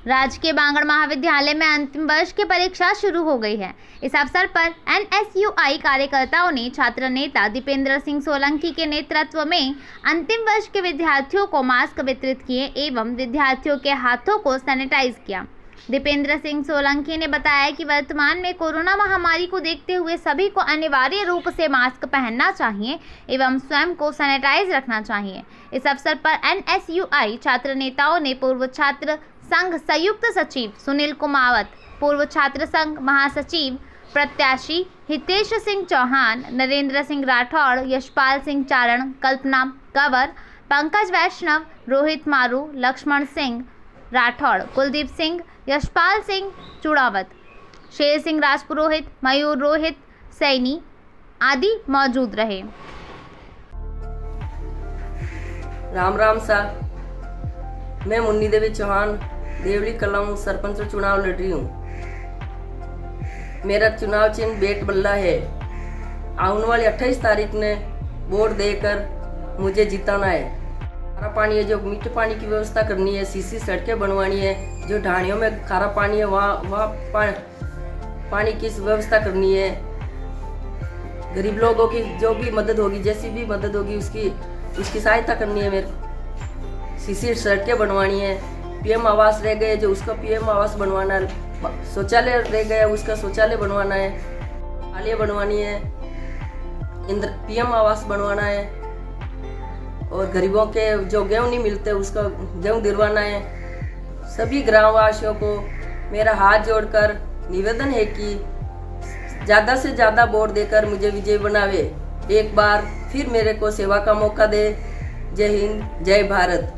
राजकीय बांगड़ महाविद्यालय में अंतिम वर्ष की परीक्षा शुरू हो गई है। इस अवसर पर एनएसयूआई कार्यकर्ताओं ने छात्र नेता दीपेंद्र सिंह सोलंकी के नेतृत्व में अंतिम वर्ष के विद्यार्थियों को मास्क वितरित किए एवं विद्यार्थियों के हाथों को सैनिटाइज किया। दीपेंद्र सिंह सोलंकी ने बताया कि वर्तमान में कोरोना महामारी को देखते हुए सभी को अनिवार्य रूप से मास्क पहनना चाहिए एवं स्वयं को सैनिटाइज रखना चाहिए। इस अवसर पर एनएसयूआई छात्र नेताओं ने पूर्व छात्र संघ संयुक्त सचिव सुनील कुमावत, पूर्व छात्र संघ महासचिव प्रत्याशी हितेश सिंह चौहान, नरेंद्र सिंह राठौड़, यशपाल सिंह चारण, कल्पना कंवर, पंकज वैष्णव, रोहित मारू, लक्ष्मण सिंह राठौड़, कुलदीप सिंह, यशपाल सिंह चुड़ावत, शेर सिंह राजपुरोहित, मयूर रोहित सैनी आदि मौजूद रहे। राम राम सा। मैं मुन्नी देवी चौहान देवली कलम सरपंच चुनाव लड़ रही हूँ। मेरा चुनाव चिन्ह बेट बल्ला है। आने वाली 28 तारीख ने वोट देकर मुझे जिताना है। खारा पानी है, जो मीठे पानी की व्यवस्था करनी है, सीसी सड़कें बनवानी है, जो ढाणियों में खारा पानी है वहाँ पानी की व्यवस्था करनी है। गरीब लोगों की जो भी मदद होगी, जैसी भी मदद होगी उसकी सहायता करनी है। मेरे सीसी सड़कें बनवानी है। पीएम आवास रह गए जो उसका पीएम आवास बनवाना है। शौचालय रह गया उसका शौचालय बनवाना है। नालियाँ बनवानी है। पीएम आवास बनवाना है। और गरीबों के जो गेहूँ नहीं मिलते उसका गेहूँ दिलवाना है। सभी ग्रामवासियों को मेरा हाथ जोड़कर निवेदन है कि ज़्यादा से ज़्यादा वोट देकर मुझे विजय बनावे। एक बार फिर मेरे को सेवा का मौका दे। जय हिंद, जय भारत।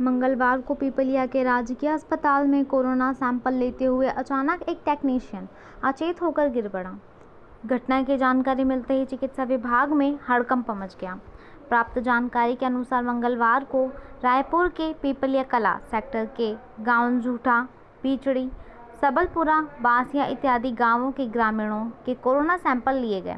मंगलवार को पीपलिया के राजकीय अस्पताल में कोरोना सैंपल लेते हुए अचानक एक टेक्नीशियन अचेत होकर गिर पड़ा। घटना की जानकारी मिलते ही चिकित्सा विभाग में हड़कंप मच गया। प्राप्त जानकारी के अनुसार मंगलवार को रायपुर के पीपलिया कला सेक्टर के गांव झूठा, पीचड़ी, सबलपुरा, बासिया इत्यादि गांवों के ग्रामीणों के कोरोना सैंपल लिए गए।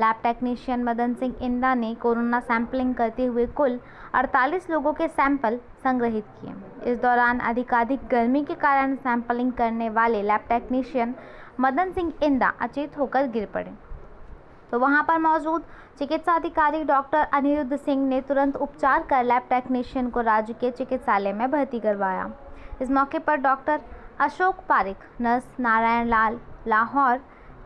लैब टेक्नीशियन मदन सिंह इंदा ने कोरोना सैंपलिंग करते हुए कुल 48 लोगों के सैंपल संग्रहित किए। इस दौरान अधिकाधिक गर्मी के कारण सैंपलिंग करने वाले लैब टेक्नीशियन मदन सिंह इंदा अचेत होकर गिर पड़े, तो वहां पर मौजूद चिकित्सा अधिकारी डॉक्टर अनिरुद्ध सिंह ने तुरंत उपचार कर लैब टेक्नीशियन को राजकीय चिकित्सालय में भर्ती करवाया। इस मौके पर doctor Ashok Pareek, nurse Narayan Lal Lahore,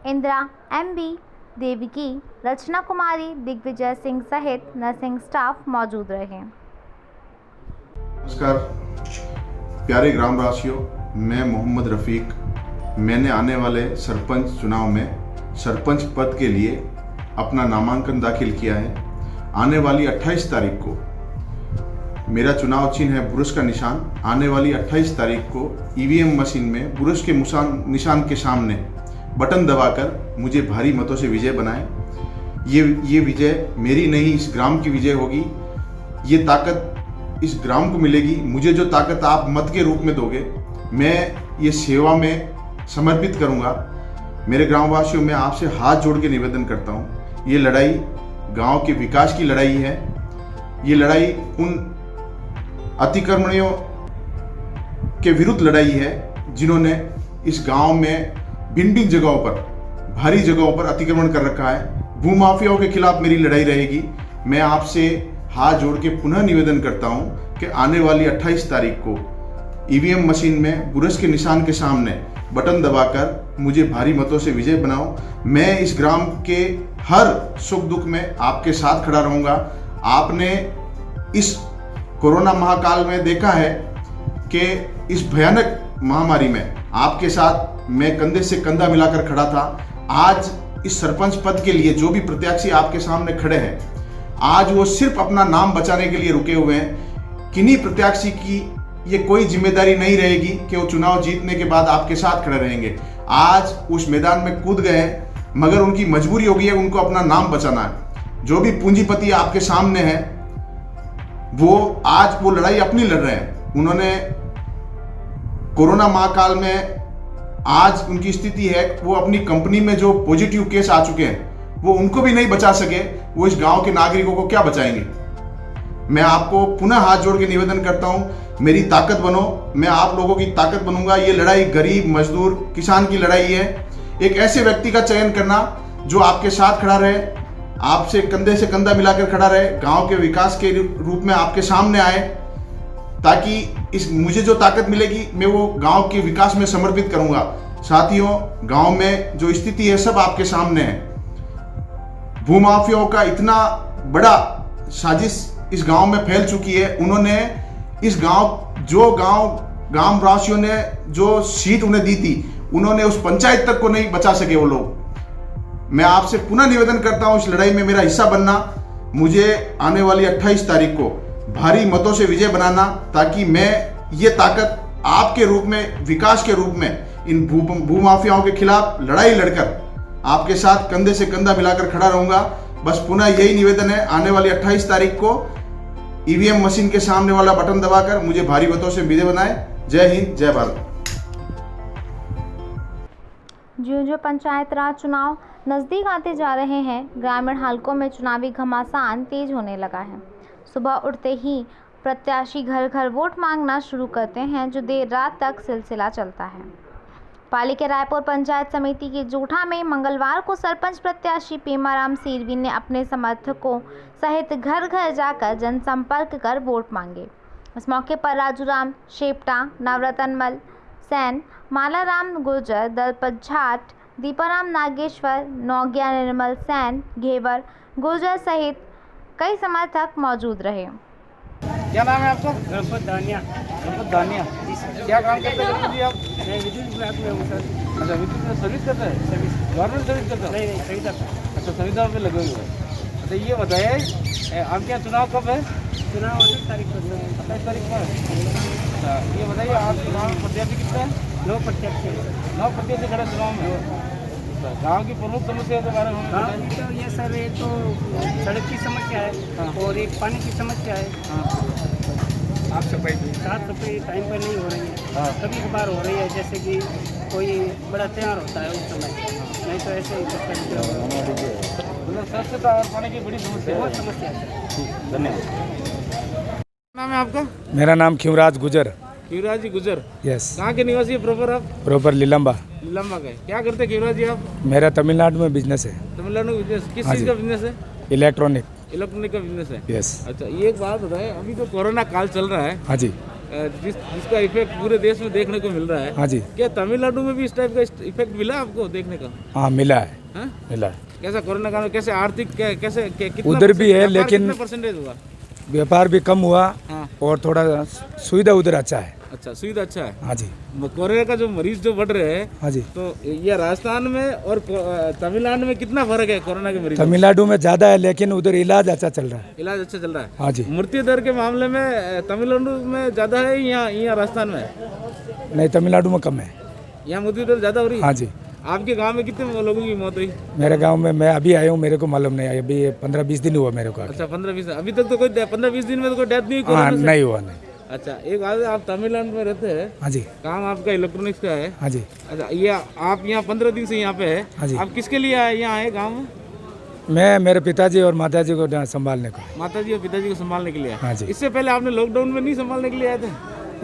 Indira MB Devaki, रचना कुमारी, दिग्विजय सिंह सहित नर्सिंग स्टाफ मौजूद रहे। नमस्कार प्यारे ग्रामवासियों, मैं मोहम्मद रफ़ीक। मैंने आने वाले सरपंच चुनाव में सरपंच पद के लिए अपना नामांकन दाखिल किया है। आने वाली 28 तारीख को मेरा चुनाव चिन्ह है बुरश का निशान। आने वाली 28 तारीख को EVM मशीन में बुरश के निशान के सामने बटन दबाकर मुझे भारी मतों से विजय बनाएं। ये विजय मेरी नहीं, इस ग्राम की विजय होगी। ये ताकत इस ग्राम को मिलेगी। मुझे जो ताकत आप मत के रूप में दोगे, मैं ये सेवा में समर्पित करूंगा। मेरे ग्रामवासियों, मैं आपसे हाथ जोड़ के निवेदन करता हूं, ये लड़ाई गांव के विकास की लड़ाई है। ये लड़ाई उन अतिक्रमणियों के विरुद्ध लड़ाई है जिन्होंने इस गांव में भिन्न भिन्न जगहों पर, भारी जगहों पर अतिक्रमण कर रखा है। भूमाफियाओं के खिलाफ मेरी लड़ाई रहेगी। मैं आपसे हाथ जोड़ के पुनः निवेदन करता हूं कि आने वाली 28 तारीख को EVM मशीन में बुरश के निशान के सामने बटन दबाकर मुझे भारी मतों से विजय बनाओ। मैं इस ग्राम के हर सुख दुख में आपके साथ खड़ा रहूंगा। आपने इस कोरोना महाकाल में देखा है कि इस भयानक महामारी में आपके साथ मैं कंधे से कंधा मिलाकर खड़ा था। आज इस सरपंच पद के लिए जो भी प्रत्याशी आपके सामने खड़े हैं, आज वो सिर्फ अपना नाम बचाने के लिए रुके हुए हैं। किन्हीं प्रत्याशी की ये कोई जिम्मेदारी नहीं रहेगी कि वो चुनाव जीतने के बाद आपके साथ खड़े रहेंगे। आज उस मैदान में कूद गए हैं, मगर उनकी मजबूरी हो गई है, उनको अपना नाम बचाना है। जो भी पूंजीपति आपके सामने है, वो आज वो लड़ाई अपनी लड़ रहे हैं। उन्होंने कोरोना महाकाल में आज उनकी स्थिति है, वो अपनी कंपनी में जो पॉजिटिव केस आ चुके हैं वो उनको भी नहीं बचा सके, वो इस गांव के नागरिकों को क्या बचाएंगे। मैं आपको पुनः हाथ जोड़ के निवेदन करता हूं मेरी ताकत बनो, मैं आप लोगों की ताकत बनूंगा। ये लड़ाई गरीब मजदूर किसान की लड़ाई है। एक ऐसे व्यक्ति का चयन करना जो आपके साथ खड़ा रहे, आपसे कंधे से कंधा मिलाकर खड़ा रहे, गांव के विकास के रूप में आपके सामने आए, ताकि इस मुझे जो ताकत मिलेगी मैं वो गांव के विकास में समर्पित करूंगा। साथियों, गांव में जो स्थिति है सब आपके सामने है। भूमाफियाओं का इतना बड़ा साजिश इस गांव में फैल चुकी है। उन्होंने इस गांव वासियों ने जो सीट उन्हें दी थी, उन्होंने उस पंचायत तक को नहीं बचा सके वो लोग। मैं आपसे पुनः निवेदन करता हूं इस लड़ाई में मेरा हिस्सा बनना, मुझे आने वाली 28 तारीख को भारी मतों से विजय बनाना, ताकि मैं ये ताकत आपके रूप में, विकास के रूप में इन भूमाफियाओं के खिलाफ लड़ाई लड़कर आपके साथ कंधे से कंधा मिलाकर खड़ा रहूंगा। बस पुनः यही निवेदन है, आने वाली 28 तारीख को ईवीएम मशीन के सामने वाला बटन दबाकर मुझे भारी मतों से विजय बनाए। जय हिंद, जय भारत। जो पंचायत राज चुनाव नज़दीक आते जा रहे हैं, ग्रामीण हलकों में चुनावी घमासान तेज होने लगा है। सुबह उठते ही प्रत्याशी घर घर वोट मांगना शुरू करते हैं, जो देर रात तक सिलसिला चलता है। पाली के रायपुर पंचायत समिति के जोठा में मंगलवार को सरपंच प्रत्याशी पेमाराम सीरवी ने अपने समर्थकों सहित घर घर जाकर जनसंपर्क कर वोट मांगे। इस मौके पर राजूराम शेप्टा, नवरतनमल सैन, मालाराम गुर्जर, दलपत जाट, दीपाराम नागेश्वर, नौग्या निर्मल सैन, घेवर गुर्जर सहित कई समर्थक मौजूद रहे। क्या नाम है आपका? गणपत दानिया। गणपत दानिया, क्या काम करते हैं जी आप? मैं विद्युत विभाग में हूँ सर। अच्छा, विद्युत में सर्विस करते हैं? सर्विस गवर्नमेंट सर्विस करते हैं? नहीं, संविदा। अच्छा, संविदा पे लगे हुए हैं। अच्छा, ये बताइए आपके यहाँ चुनाव कब है? चुनाव 28 तारीख को। 28 तारीख को है। अच्छा, ये बताइए आपके गाँव में प्रत्याशी कितने हैं? 9 प्रत्याशी। 9 प्रत्याशी खड़े चुनाव में। गांव की प्रमुख समस्या के बारे में गाँव की तो ये सर, एक तो सड़क की समस्या है और एक पानी की समस्या है। साफ सफाई टाइम पर नहीं हो रही है, कभी कभार हो रही है, जैसे कि कोई बड़ा त्यौहार होता है उस समय, नहीं तो ऐसे ही स्वच्छता और पानी की बड़ी समस्या, बहुत समस्या है। धन्यवाद। नाम है आपका? मेरा नाम खिवराज गुजर। खिवराज जी गुजर, यस। कहाँ के निवासी है प्रॉपर आप? प्रॉपर लीलम्बा। लीलम्बा का। क्या करते हैं खिवराज जी आप? मेरा तमिलनाडु में बिजनेस है। तमिलनाडु में बिजनेस? किस हाँ चीज़ जी। का बिजनेस है? इलेक्ट्रॉनिक। इलेक्ट्रॉनिक का बिजनेस है? यस। अच्छा, ये एक बात बताएं, अभी तो कोरोना काल चल रहा है, हाँ जी। जिसका इफेक्ट पूरे देश में देखने को मिल रहा है, हाँ जी। क्या तमिलनाडु में भी इस टाइप का इफेक्ट मिला आपको देखने का? हाँ, मिला है। हाँ? मिला है। कैसा कोरोना काल में, कैसे आर्थिक कैसे कितना उधर भी है, व्यापार लेकिन कितना परसेंटेज हुआ? व्यापार भी कम हुआ हाँ। और थोड़ा सुविधा उधर अच्छा है। अच्छा, सुविधा अच्छा है। हाँ जी। कोरोना का जो मरीज जो बढ़ रहे हैं, हाँ जी। तो ये राजस्थान में और तमिलनाडु में कितना फर्क है कोरोना के मरीज? तमिलनाडु में ज़्यादा है, लेकिन उधर इलाज अच्छा चल रहा है। इलाज अच्छा चल रहा है? हाँ जी। मृत्यु दर के मामले में तमिलनाडु में ज़्यादा है या राजस्थान में? नहीं, तमिलनाडु में कम है। यहाँ मृत्यु दर ज़्यादा हो रही है? हाँ जी। आपके गांव में कितने लोगों की मौत हुई? मेरे गांव में मैं अभी आया हूँ, मेरे को मालूम नहीं है, अभी 15-20 दिन हुआ मेरे को आके। अच्छा, 15-20 अभी तक तो कोई 15-20 दिन में तो कोई डेथ नहीं हुई हाँ, कोरोना से? नहीं हुआ, नहीं। अच्छा, एक बात है, आप तमिलनाडु में रहते हैं, हाँ जी। काम आपका इलेक्ट्रॉनिक्स का है? हाँ जी। अच्छा, ये आप यहाँ 15 दिन से यहाँ पे है? हाँ जी। आप किसके लिए आए यहाँ आए गाँव में? मैं मेरे पिताजी और माताजी को संभालने को। माताजी और पिताजी को संभालने के लिए आए? हाँ जी। इससे पहले आपने लॉकडाउन में नहीं संभालने के लिए आए थे?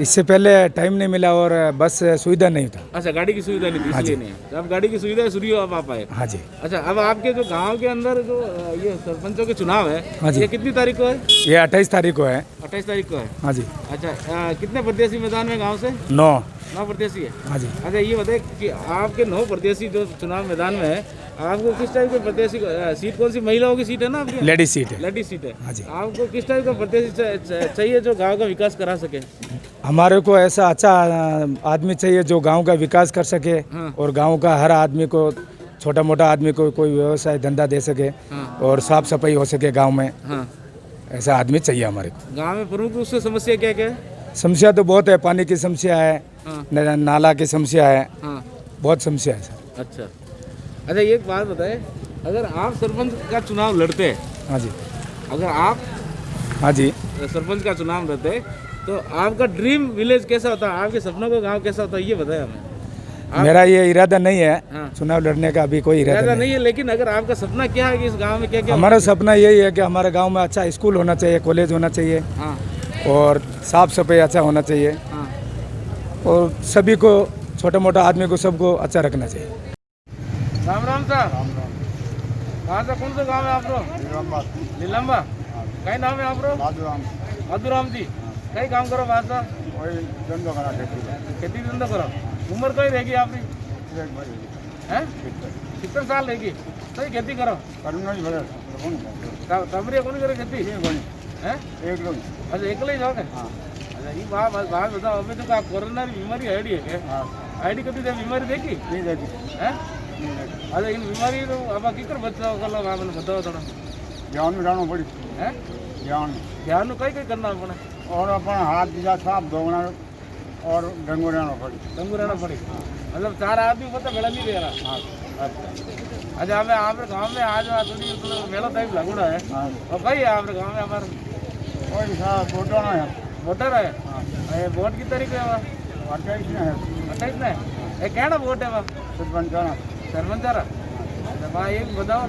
इससे पहले टाइम नहीं मिला और बस सुविधा नहीं था। अच्छा, गाड़ी की सुविधा नहीं थी, हाँ इसलिए जी। नहीं है। अब गाड़ी की सुविधा है, शुरू अब आप आए? हाँ जी। अच्छा, अब आपके जो गांव के अंदर जो ये सरपंचों के चुनाव है, हाँ जी। ये कितनी तारीख को है? ये 28 तारीख को है। 28 तारीख को है? हाँ जी। अच्छा, कितने प्रत्याशी मैदान में गांव से? 9। 9 प्रत्याशी है? हाँ जी। अच्छा, ये बताइए कि आपके 9 प्रत्याशी जो चुनाव मैदान में है, आपको किस टाइप के प्रत्याशी सीट, कौन सी महिलाओं की सीट है ना आपकी? लेडीज सीट है। लेडीज सीट है। हाँ जी। आपको किस टाइप का प्रत्याशी चाहिए जो गाँव का विकास करा सके? हमारे को ऐसा अच्छा आदमी चाहिए जो गांव का विकास कर सके। हाँ। और गांव का हर आदमी को, छोटा मोटा आदमी को कोई व्यवसाय धंधा दे सके। हाँ। और साफ सफाई हो सके गांव में। हाँ। ऐसा आदमी चाहिए हमारे को। गाँव में प्रमुख रूप से समस्या क्या क्या है? समस्या तो बहुत है, पानी की समस्या है। हाँ। नाला की समस्या है। हाँ। बहुत समस्या है सर। अच्छा, अच्छा, एक बात बताए, अगर आप सरपंच का चुनाव लड़ते हैं, हाँ जी। अगर आप हाँ जी। सरपंच का चुनाव लड़ते तो आपका ड्रीम विलेज कैसा होता है, आपके सपनों का गांव कैसा होता है, ये बताएं हमें। मेरा ये इरादा नहीं है। हाँ। चुनाव लड़ने का अभी कोई इरादा नहीं है, लेकिन अगर आपका सपना क्या है कि इस गांव में क्या क्या? हमारा सपना यही है कि हमारे गांव में अच्छा स्कूल होना चाहिए, कॉलेज होना चाहिए। हाँ। और साफ़ सफाई अच्छा होना चाहिए हाँ। और सभी को छोटा मोटा आदमी को सबको अच्छा रखना चाहिए। राम राम सर। राम राम। कहाँ से कौन सा गाँव है आपको? नीलम्बा। कई नाम है आपको? माधुराम जी। कई काम करो बात सर? धंधो करा खेती धंधा करो। उम्र कई रहेगी आपकी? हैं? कितने साल रहेगी? सही खेती करो। तबरी कौन करे खेती? हैं? अच्छा एकले ही जाओगे? अच्छा ये बात बताओ, अभी तो क्या कोरोना की बीमारी आईडी है क्या? आईडी कभी तो बीमारी देखी? नहीं देखी। हैं? अच्छा इन बीमारी तो अब किकर बचाव कर लो आपने बताओ थोड़ा। ध्यान में रहना पड़ी। हैं? ध्यान कई कई करना अपने और अपना हाथ दिया साफ धोना और डंगू रहना पड़ी। डंगू रहना पड़ी। मतलब 4 आदमी पता मेला नहीं दे रहा। अच्छा हमें आपके गाँव में आज थोड़ी मेला टाइप लगुड़ा है और कई है आपके गाँव में हमारे? कोई साहब वोटाना है। वोटर है? वोट की तारीख है वहाँ? 28 में है। 28 में? कहना वोट है वहाँ? सरपंच जाना। सरपंच आ रहा? भाई एक बताओ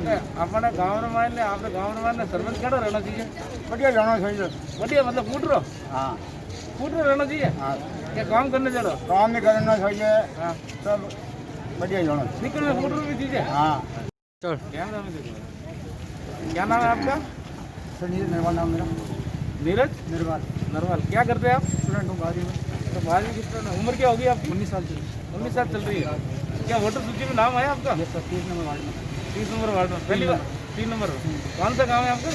अपने गाँव में मान ले, आपने गाँव में मान ले सरपंच क्या रहना चाहिए? बढ़िया जाना चाहिए। बढ़िया मतलब फूट रो रहना चाहिए? क्या काम करने चलो? काम नहीं करना चाहिए। हाँ सब बढ़िया जाना। निकल में फूट रो भी चीज़ है। हाँ। क्या नाम है? क्या नाम है आपका? सर निर्मल नाम मेरा। नीरज नरवाल। क्या करते हैं आप? स्टूडेंट हूँ बारहवीं में। तो बाद में कितना उम्र क्या होगी आपकी? 19 साल की। 19 साल चल रही है। क्या वोटर सूची में नाम आया आपका? 30 नंबर वार्ड में। 30 नंबर वार्ड में पहली बार? 3 नंबर। कौन सा गाँव है आपका?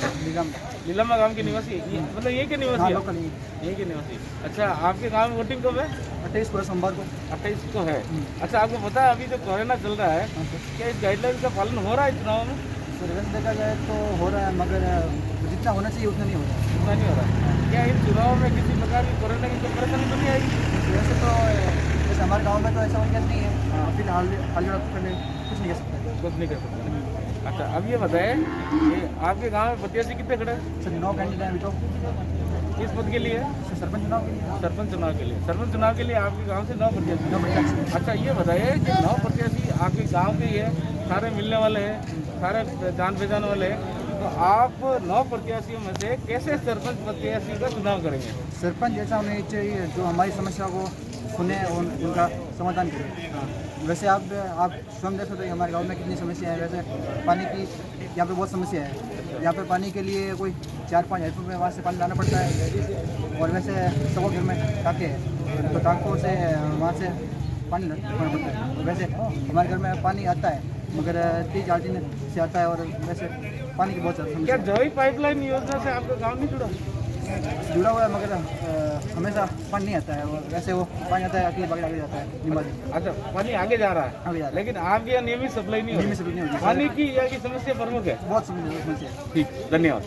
नीलम्बा गाँव के निवासी? मतलब यही के निवासी? लोकल यही के निवासी। अच्छा आपके गाँव में वोटिंग कब है? 28 को सोमवार को। 28 को है। अच्छा आपको पता है अभी जो कोरोना चल रहा है क्या इस गाइडलाइन का पालन हो रहा है चुनाव में? सर्वेलेंस देखा जाए तो हो रहा है, मगर जितना होना चाहिए उतना नहीं हो रहा है। उतना नहीं हो रहा है। क्या इन चुनाव में किसी प्रकार की कोरोना की कोई परेशानी तो नहीं आएगी? वैसे तो जैसे हमारे गांव में तो ऐसा वाक़या नहीं है। फिलहाल करने कुछ नहीं कर सकते। कुछ नहीं कर सकते। अच्छा अब ये बताएं कि आपके गांव में प्रत्याशी कितने खड़े हैं? सर 9 कैंडिडेट हैं अभी तो। किस पद के लिए? सरपंच चुनाव के लिए। सरपंच चुनाव के लिए। सरपंच चुनाव के लिए आपके गांव से 9 प्रत्याशी। 9 प्रत्याशी। अच्छा ये बताइए कि 9 प्रत्याशी आपके गांव के ही है, सारे मिलने वाले हैं, सारे जान पहचान वाले हैं, तो आप 9 प्रत्याशियों में से कैसे सरपंच प्रत्याशी का चुनाव करेंगे? सरपंच ऐसा होना चाहिए जो हमारी समस्या को सुने और उनका समाधान करे। वैसे आप स्वयं देख सकते हैं हमारे गांव में कितनी समस्या है। वैसे पानी की यहाँ पे बहुत समस्या है। यहाँ पे पानी के लिए कोई 4-5 हज़ार रुपये वहाँ से पानी लाना पड़ता है और वैसे सबको घर में टाँके हैं तो टाँकों से वहाँ से पानी लाना पड़ता है। वैसे हमारे घर में पानी आता है मगर 3-4 दिन से आता है और वैसे पानी की बहुत ज़्यादा समस्या क्या जॉय पाइपलाइन योजना से आपका गाँव नहीं जुड़ा हुआ है मगर हमेशा पानी नहीं आता है। और वैसे वो पानी आता है अकेले बगल आगे जाता है निमाजी। अच्छा पानी आगे जा रहा है, आगे जा रहा है। लेकिन आपके यहाँ नियमित सप्लाई नहीं हो रही? नियमित सप्लाई नहीं हो रही। पानी की यहाँ की समस्या प्रमुख है। बहुत समस्या है। ठीक, धन्यवाद।